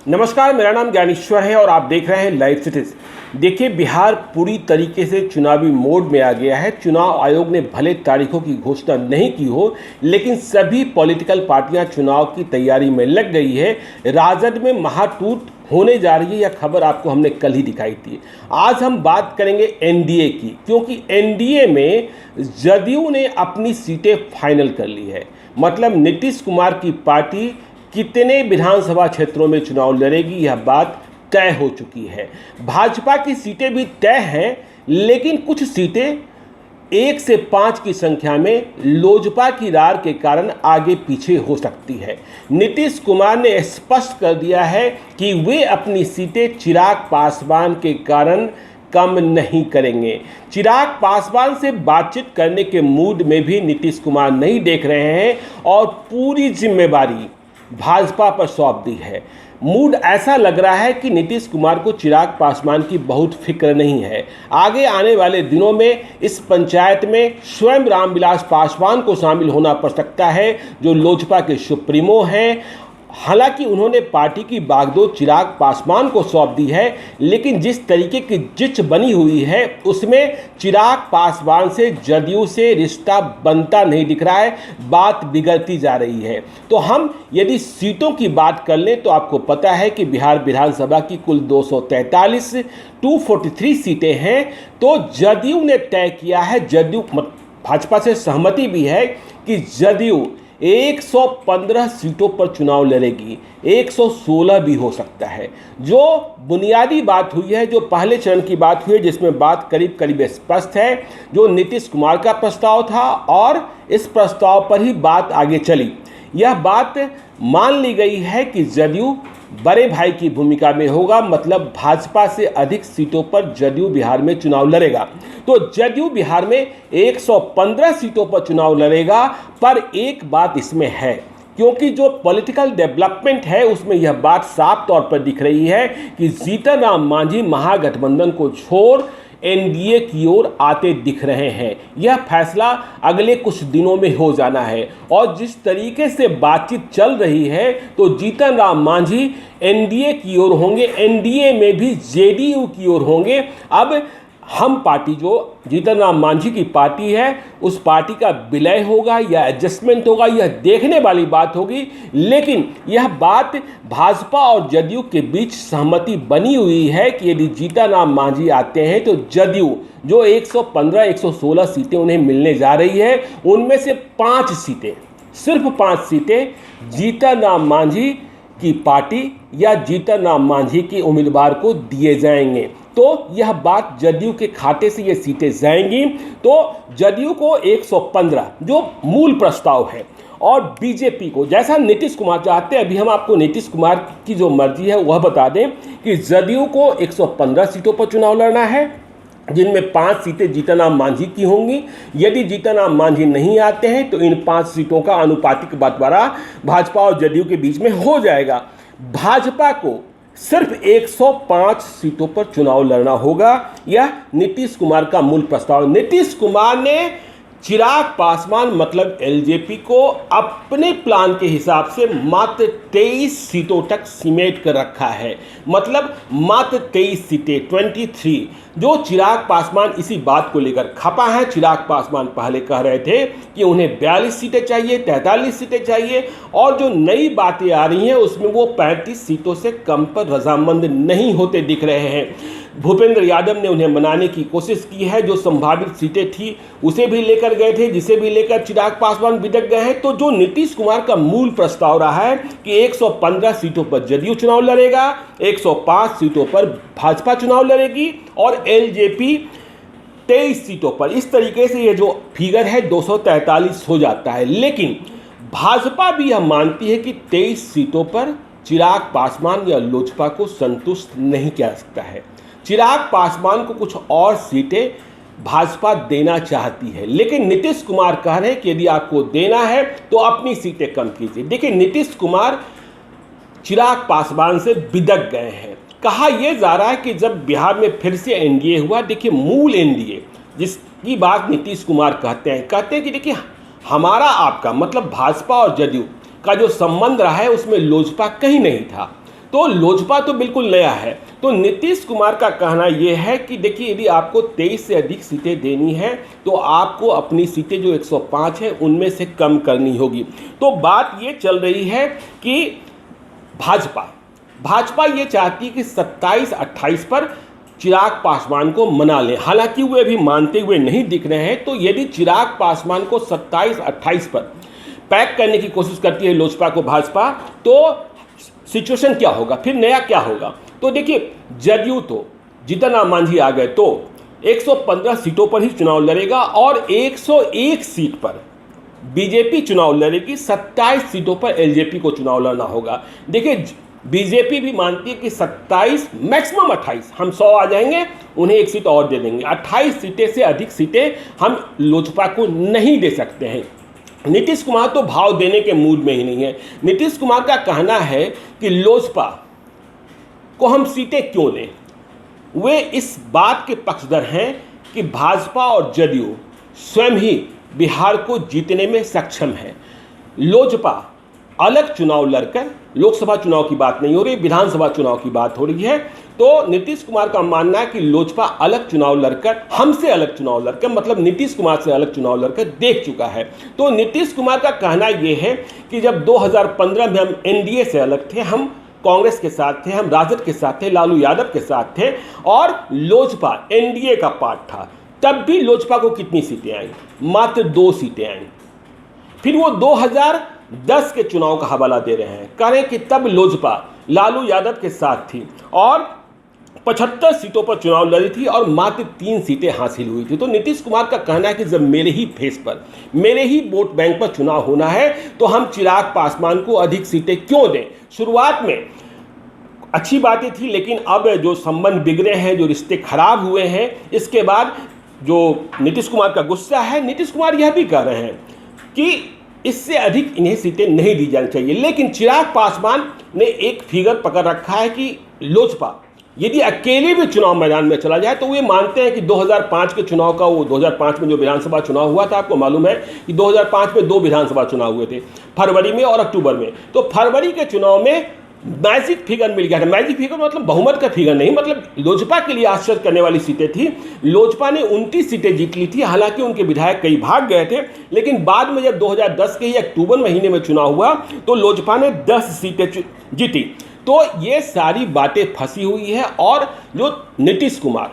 नमस्कार, मेरा नाम ज्ञानेश्वर है और आप देख रहे हैं लाइव सिटीज। देखिए, बिहार पूरी तरीके से चुनावी मोड में आ गया है। चुनाव आयोग ने भले तारीखों की घोषणा नहीं की हो, लेकिन सभी पॉलिटिकल पार्टियां चुनाव की तैयारी में लग गई है। राजद में महाटूट होने जा रही है, यह खबर आपको हमने कल ही दिखाई थी। आज हम बात करेंगे एनडीए की, क्योंकि एनडीए में जदयू ने अपनी सीटें फाइनल कर ली है। मतलब नीतीश कुमार की पार्टी कितने विधानसभा क्षेत्रों में चुनाव लड़ेगी, यह बात तय हो चुकी है। भाजपा की सीटें भी तय हैं, लेकिन कुछ सीटें 1 से 5 की संख्या में लोजपा की रार के कारण आगे पीछे हो सकती है। नीतीश कुमार ने स्पष्ट कर दिया है कि वे अपनी सीटें चिराग पासवान के कारण कम नहीं करेंगे। चिराग पासवान से बातचीत करने के मूड में भी नीतीश कुमार नहीं देख रहे हैं और पूरी जिम्मेदारी भाजपा पर सौंप दी है। मूड ऐसा लग रहा है कि नीतीश कुमार को चिराग पासवान की बहुत फिक्र नहीं है। आगे आने वाले दिनों में इस पंचायत में स्वयं रामविलास पासवान को शामिल होना पड़ सकता है, जो लोजपा के सुप्रीमो हैं। हालांकि उन्होंने पार्टी की बागडोर चिराग पासवान को सौंप दी है, लेकिन जिस तरीके की जिच बनी हुई है उसमें चिराग पासवान से जदयू से रिश्ता बनता नहीं दिख रहा है, बात बिगड़ती जा रही है। तो हम यदि सीटों की बात कर लें तो आपको पता है कि बिहार विधानसभा की कुल 243 243 सीटें हैं। तो जदयू ने तय किया है, जदयू भाजपा से सहमति भी है कि जदयू 115 सीटों पर चुनाव लड़ेगी, 116 भी हो सकता है। जो बुनियादी बात हुई है, जो पहले चरण की बात हुई है, जिसमें बात करीब करीब स्पष्ट है, जो नीतीश कुमार का प्रस्ताव था और इस प्रस्ताव पर ही बात आगे चली। यह बात मान ली गई है कि जदयू बड़े भाई की भूमिका में होगा, मतलब भाजपा से अधिक सीटों पर जदयू बिहार में चुनाव लड़ेगा। तो जदयू बिहार में 115 सीटों पर चुनाव लड़ेगा। पर एक बात इसमें है, क्योंकि जो पॉलिटिकल डेवलपमेंट है उसमें यह बात साफ तौर पर दिख रही है कि जीतन राम मांझी महागठबंधन को छोड़ एनडीए की ओर आते दिख रहे हैं। यह फैसला अगले कुछ दिनों में हो जाना है और जिस तरीके से बातचीत चल रही है तो जीतन राम मांझी एनडीए की ओर होंगे, एनडीए में भी जेडीयू की ओर होंगे। अब हम पार्टी, जो जीतन राम मांझी की पार्टी है, उस पार्टी का विलय होगा या एडजस्टमेंट होगा, यह देखने वाली बात होगी। लेकिन यह बात भाजपा और जदयू के बीच सहमति बनी हुई है कि यदि जीतन राम मांझी आते हैं तो जदयू जो 115 116 सीटें उन्हें मिलने जा रही है, उनमें से 5 सीटें, सिर्फ 5 सीटें जीतन राम मांझी की पार्टी या जीतन राम मांझी के उम्मीदवार को दिए जाएंगे। तो यह बात जदयू के खाते से ये सीटें जाएंगी। तो जदयू को 115 जो मूल प्रस्ताव है, और बीजेपी को जैसा नीतीश कुमार चाहते हैं, अभी हम आपको नीतीश कुमार की जो मर्जी है वह बता दें कि जदयू को 115 सीटों पर चुनाव लड़ना है, जिनमें 5 सीटें जीतन राम मांझी की होंगी। यदि जीतन राम मांझी नहीं आते हैं तो इन 5 सीटों का आनुपातिक बंटवारा भाजपा और जदयू के बीच में हो जाएगा। भाजपा को सिर्फ 105 सीटों पर चुनाव लड़ना होगा। यह नीतीश कुमार का मूल प्रस्ताव। नीतीश कुमार ने चिराग पासवान मतलब एलजेपी को अपने प्लान के हिसाब से मात्र 23 सीटों तक सीमित कर रखा है। मतलब मात्र 23 सीटें, 23। जो चिराग पासवान इसी बात को लेकर खपा है। चिराग पासवान पहले कह रहे थे कि उन्हें 42 सीटें चाहिए, 43 सीटें चाहिए, और जो नई बातें आ रही हैं उसमें वो 35 सीटों से कम पर रजामंद नहीं होते दिख रहे हैं। भूपेंद्र यादव ने उन्हें मनाने की कोशिश की है, जो संभावित सीटें थी उसे भी लेकर गए थे, जिसे भी लेकर चिराग पासवान बिदक गए हैं। तो जो नीतीश कुमार का मूल प्रस्ताव रहा है कि 115 सीटों पर जदयू चुनाव लड़ेगा, 105 सीटों पर भाजपा चुनाव लड़ेगी और एलजेपी 23 सीटों पर। इस तरीके से ये जो फिगर है 243 हो जाता है। लेकिन भाजपा भी यह मानती है कि 23 सीटों पर चिराग पासवान या लोजपा को संतुष्ट नहीं किया जा सकता है। चिराग पासवान को कुछ और सीटें भाजपा देना चाहती है, लेकिन नीतीश कुमार कह रहे हैं कि यदि आपको देना है तो अपनी सीटें कम कीजिए। देखिए, नीतीश कुमार चिराग पासवान से बिदक गए हैं। कहा यह जा रहा है कि जब बिहार में फिर से एनडीए हुआ, देखिए मूल एनडीए जिसकी बात नीतीश कुमार कहते हैं कि देखिए हमारा आपका मतलब भाजपा और जदयू का जो संबंध रहा है उसमें लोजपा कहीं नहीं था। तो लोजपा तो बिल्कुल नया है। तो नीतीश कुमार का कहना यह है कि देखिए, यदि आपको 23 से अधिक सीटें देनी है तो आपको अपनी सीटें जो 105 है उनमें से कम करनी होगी। तो बात ये चल रही है कि भाजपा ये चाहती है कि 27-28 पर चिराग पासवान को मना लें। हालांकि वे अभी मानते हुए नहीं दिख रहे हैं। तो यदि चिराग पासवान को 27-28 पर पैक करने की कोशिश करती है लोजपा को भाजपा, तो सिचुएशन क्या होगा, फिर नया क्या होगा। तो देखिए, जदयू तो जीतन राम मांझी आ गए तो 115 सीटों पर ही चुनाव लड़ेगा और 101 सीट पर बीजेपी चुनाव लड़ेगी। 27 सीटों पर एलजेपी को चुनाव लड़ना होगा। देखिए, बीजेपी भी मानती है कि 27 मैक्सिमम 28 हम 100 आ जाएंगे, उन्हें एक सीट और दे देंगे। 28 सीटें से अधिक सीटें हम लोजपा को नहीं दे सकते हैं। नीतीश कुमार तो भाव देने के मूड में ही नहीं है। नीतीश कुमार का कहना है कि लोजपा को हम सीटें क्यों दें। वे इस बात के पक्षधर हैं कि भाजपा और जदयू स्वयं ही बिहार को जीतने में सक्षम है। लोजपा अलग चुनाव लड़कर, लोकसभा चुनाव की बात नहीं हो रही, विधानसभा चुनाव की बात हो रही है, तो नीतीश कुमार का मानना है कि लोजपा अलग चुनाव लड़कर, हमसे अलग चुनाव लड़कर, मतलब नीतीश कुमार से अलग चुनाव लड़कर देख चुका है। तो नीतीश कुमार का कहना यह है कि जब 2015 में हम एनडीए से अलग थे, हम कांग्रेस के साथ थे, हम राजद के साथ थे, लालू यादव के साथ थे और लोजपा एनडीए का पार्ट था, तब भी लोजपा को कितनी सीटें आई? मात्र 2 सीटें आई। फिर वो 2010 के चुनाव का हवाला दे रहे हैं, कह रहे हैं कि तब लोजपा लालू यादव के साथ थी और 75 सीटों पर चुनाव लड़ी थी और मात्र 3 सीटें हासिल हुई थी। तो नीतीश कुमार का कहना है कि जब मेरे ही फेस पर, मेरे ही वोट बैंक पर चुनाव होना है तो हम चिराग पासवान को अधिक सीटें क्यों दें। शुरुआत में अच्छी बातें थी, लेकिन अब जो संबंध बिगड़े हैं, जो रिश्ते खराब हुए हैं, इसके बाद जो नीतीश कुमार का गुस्सा है, नीतीश कुमार यह भी कह रहे हैं कि इससे अधिक इन्हें सीटें नहीं दी जानी चाहिए। लेकिन चिराग पासवान ने एक फिगर पकड़ रखा है कि लोजपा यदि अकेले भी चुनाव मैदान में चला जाए तो वे मानते हैं कि 2005 के चुनाव का, वो 2005 में जो विधानसभा चुनाव हुआ था, आपको मालूम है कि 2005 में 2 विधानसभा चुनाव हुए थे, फरवरी में और अक्टूबर में। तो फरवरी के चुनाव में मैजिक फिगर मिल गया था। मैजिक फिगर मतलब बहुमत का फिगर नहीं, मतलब लोजपा के लिए आश्चर्य करने वाली सीटें थी। लोजपा ने 29 सीटें जीत ली थी। हालांकि उनके विधायक कई भाग गए थे, लेकिन बाद में जब 2010 के ही अक्टूबर महीने में चुनाव हुआ तो लोजपा ने 10 सीटें जीती। तो ये सारी बातें फंसी हुई है और जो नीतीश कुमार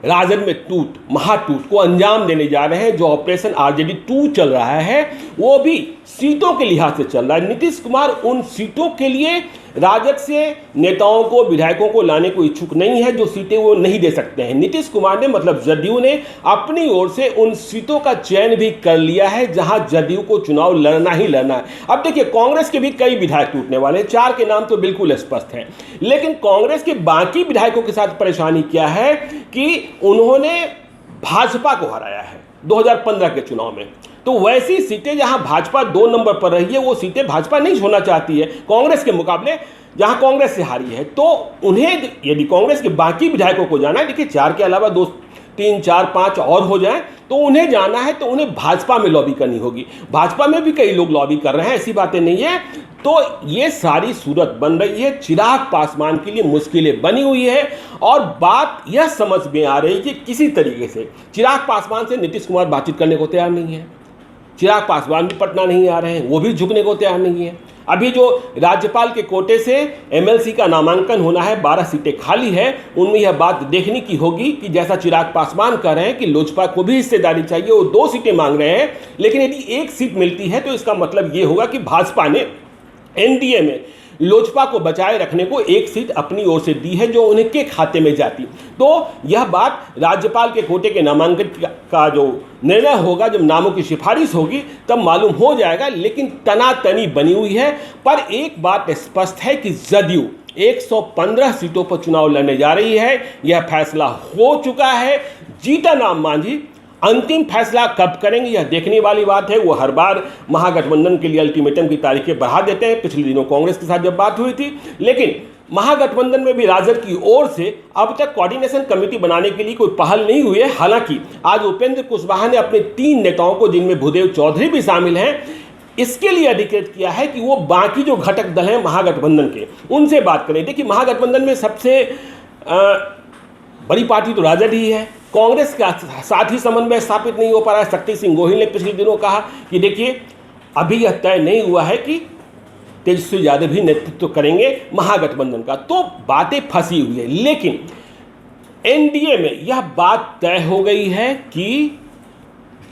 राजद में महाटूट को अंजाम देने जा रहे हैं, जो ऑपरेशन आरजेडी 2 चल रहा है, वो भी सीटों के लिहाज से चल रहा है। नीतीश कुमार उन सीटों के लिए राजद से नेताओं को, विधायकों को लाने को इच्छुक नहीं है जो सीटें वो नहीं दे सकते हैं। नीतीश कुमार ने, मतलब जदयू ने अपनी ओर से उन सीटों का चयन भी कर लिया है जहां जदयू को चुनाव लड़ना ही लड़ना है। अब देखिए, कांग्रेस के भी कई विधायक टूटने वाले हैं, 4 के नाम तो बिल्कुल स्पष्ट हैं, लेकिन कांग्रेस के बाकी विधायकों के साथ परेशानी क्या है कि उन्होंने भाजपा को हराया है 2015 के चुनाव में। तो वैसी सीटें जहां भाजपा 2 नंबर पर रही है, वो सीटें भाजपा नहीं छोड़ना चाहती है कांग्रेस के मुकाबले, जहां कांग्रेस से हारी है। तो उन्हें यदि कांग्रेस के बाकी विधायकों को जाना है, देखिए 4 के अलावा 2, 3, 4, 5 और हो जाए तो उन्हें जाना है, तो उन्हें भाजपा में लॉबी करनी होगी। भाजपा में भी कई लोग लॉबी कर रहे हैं, ऐसी बातें नहीं है। तो ये सारी सूरत बन रही है, चिराग पासवान के लिए मुश्किलें बनी हुई है और बात यह समझ में आ रही है कि किसी तरीके से चिराग पासवान से नीतीश कुमार बातचीत करने को तैयार नहीं है। चिराग पासवान भी पटना नहीं आ रहे हैं, वो भी झुकने को तैयार नहीं है। अभी जो राज्यपाल के कोटे से एमएलसी का नामांकन होना है, 12 सीटें खाली है, उनमें यह बात देखने की होगी कि जैसा चिराग पासवान कह रहे हैं कि लोजपा को भी हिस्सेदारी चाहिए, वो 2 सीटें मांग रहे हैं, लेकिन यदि 1 सीट मिलती है तो इसका मतलब ये होगा कि भाजपा ने एनडीए में लोजपा को बचाए रखने को 1 सीट अपनी ओर से दी है जो उनके खाते में जाती। तो यह बात राज्यपाल के कोटे के नामांकन का जो निर्णय होगा, जब नामों की सिफारिश होगी तब मालूम हो जाएगा। लेकिन तनातनी बनी हुई है। पर एक बात स्पष्ट है कि जदयू 115 सीटों पर चुनाव लड़ने जा रही है, यह फैसला हो चुका है। जीतन राम मांझी अंतिम फैसला कब करेंगे यह देखने वाली बात है। वो हर बार महागठबंधन के लिए अल्टीमेटम की तारीखें बढ़ा देते हैं। पिछले दिनों कांग्रेस के साथ जब बात हुई थी, लेकिन महागठबंधन में भी राजद की ओर से अब तक कोऑर्डिनेशन कमेटी बनाने के लिए कोई पहल नहीं हुई है। हालांकि आज उपेंद्र कुशवाहा ने अपने 3 नेताओं को, जिनमें भूदेव चौधरी भी शामिल हैं, इसके लिए अधिकृत किया है कि वो बाकी जो घटक दल हैं महागठबंधन के, उनसे बात करें। देखिए, महागठबंधन में सबसे बड़ी पार्टी तो राजद ही है। कांग्रेस के साथ ही समन्वय स्थापित नहीं हो पा रहा है। शक्ति सिंह गोहिल ने पिछले दिनों कहा कि देखिए, अभी यह तय नहीं हुआ है कि तेजस्वी यादव भी नेतृत्व करेंगे महागठबंधन का, तो बातें फंसी हुई है। लेकिन एनडीए में यह बात तय हो गई है कि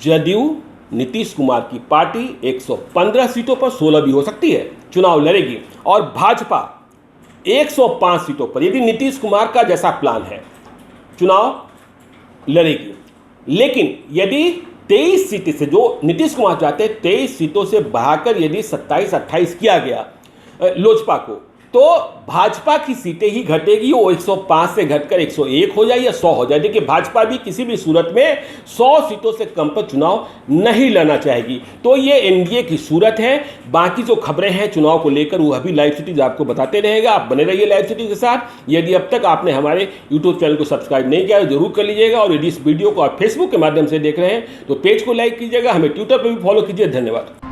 जदयू नीतीश कुमार की पार्टी 115 सीटों पर 16 भी हो सकती है चुनाव लड़ेगी, और भाजपा 105 सीटों पर, यदि नीतीश कुमार का जैसा प्लान है, चुनाव लड़ेगी। लेकिन यदि 23 सीटें से, जो नीतीश कुमार चाहते हैं, 23 सीटों से बढ़ाकर यदि 27-28 किया गया लोजपा को, तो भाजपा की सीटें ही घटेगी। वो 105 से घटकर 101 हो जाए या 100 हो जाए। देखिए, भाजपा भी किसी भी सूरत में 100 सीटों से कम पर चुनाव नहीं लड़ना चाहेगी। तो ये एनडीए की सूरत है। बाकी जो खबरें हैं चुनाव को लेकर, वो अभी लाइव सिटीज आपको बताते रहेगा। आप बने रहिए लाइव सिटीज के साथ। यदि अब तक आपने हमारे यूट्यूब चैनल को सब्सक्राइब नहीं किया है, जरूर कर लीजिएगा। और यदि इस वीडियो को आप फेसबुक के माध्यम से देख रहे हैं तो पेज को लाइक कीजिएगा, हमें ट्विटर पर भी फॉलो कीजिए। धन्यवाद।